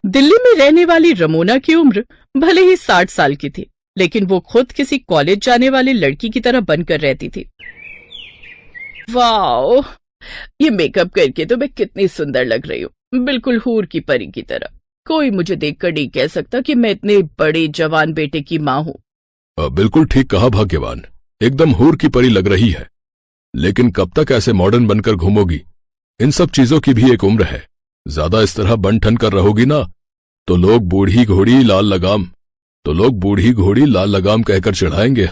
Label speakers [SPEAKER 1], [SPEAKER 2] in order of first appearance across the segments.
[SPEAKER 1] दिल्ली में रहने वाली रमोना की उम्र भले ही 60 साल की थी, लेकिन वो खुद किसी कॉलेज जाने वाली लड़की की तरह बनकर रहती थी। वाओ, ये मेकअप करके तो मैं कितनी सुंदर लग रही हूँ, बिल्कुल हूर की परी की तरह। कोई मुझे देखकर नहीं कह सकता कि मैं इतने बड़े जवान बेटे की माँ हूँ।
[SPEAKER 2] बिल्कुल ठीक कहा भाग्यवान, एकदम हूर की परी लग रही है। लेकिन कब तक ऐसे मॉडर्न बनकर घूमोगी? इन सब चीजों की भी एक उम्र है। ज्यादा इस तरह बन ठन कर रहोगी ना तो लोग बूढ़ी घोड़ी लाल लगाम कहकर चढ़ाएंगे।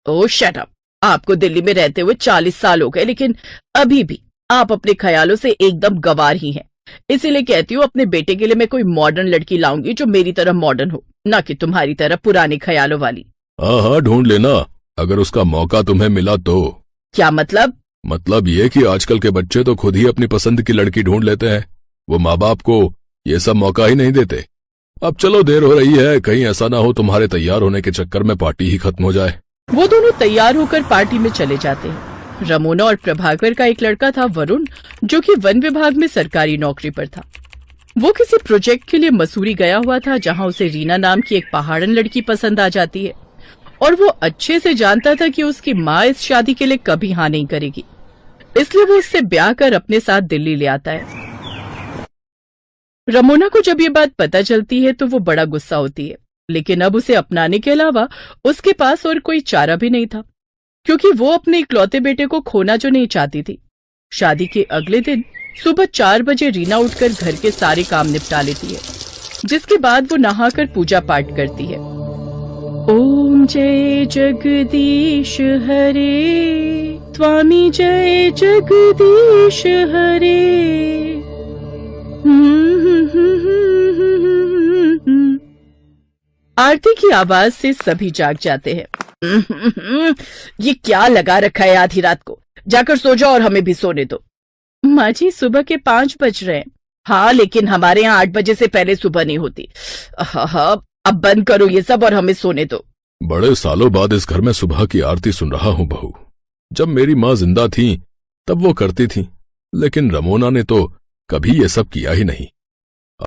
[SPEAKER 1] ओह शट अप। आपको दिल्ली में रहते हुए 40 साल हो गए, लेकिन अभी भी आप अपने ख्यालों से एकदम गंवार ही हैं। इसीलिए कहती हूँ अपने बेटे के लिए मैं कोई मॉडर्न लड़की लाऊंगी जो मेरी तरह मॉडर्न हो, ना कि तुम्हारी तरह पुराने ख्यालों वाली।
[SPEAKER 2] हाँ हाँ, ढूंढ लेना, अगर उसका मौका तुम्हें मिला तो।
[SPEAKER 1] क्या मतलब?
[SPEAKER 2] मतलब ये कि आजकल के बच्चे तो खुद ही अपनी पसंद की लड़की ढूंढ लेते हैं। वो माँ बाप को ये सब मौका ही नहीं देते। अब चलो, देर हो रही है, कहीं ऐसा ना हो तुम्हारे तैयार होने के चक्कर में पार्टी ही खत्म हो जाए।
[SPEAKER 1] वो दोनों तैयार होकर पार्टी में चले जाते हैं। रमोना और प्रभाकर का एक लड़का था वरुण, जो कि वन विभाग में सरकारी नौकरी पर था। वो किसी प्रोजेक्ट के लिए मसूरी गया हुआ था, जहां उसे रीना नाम की एक पहाड़न लड़की पसंद आ जाती है, और वो अच्छे से जानता था कि उसकी माँ इस शादी के लिए कभी हाँ नहीं करेगी। इसलिए वो उससे ब्याह कर अपने साथ दिल्ली ले आता है। रमोना को जब ये बात पता चलती है तो वो बड़ा गुस्सा होती है, लेकिन अब उसे अपनाने के अलावा उसके पास और कोई चारा भी नहीं था, क्योंकि वो अपने इकलौते बेटे को खोना जो नहीं चाहती थी। शादी के अगले दिन सुबह 4 बजे रीना उठकर घर के सारे काम निपटा लेती है, जिसके बाद वो नहाकर पूजा पाठ करती है। ओम जय जगदीश हरे, स्वामी जय जगदीश हरे। आरती की आवाज से सभी जाग जाते हैं। ये क्या लगा रखा है आधी रात को? जाकर सो जाओ और हमें भी सोने दो। माँ जी, सुबह के 5 बज रहे हैं। हाँ, लेकिन हमारे यहाँ 8 बजे से पहले सुबह नहीं होती। हाँ, अब बंद करो ये सब और हमें सोने दो।
[SPEAKER 2] बड़े सालों बाद इस घर में सुबह की आरती सुन रहा हूँ बहू। जब मेरी माँ जिंदा थी तब वो करती थी, लेकिन रमोना ने तो कभी ये सब किया ही नहीं।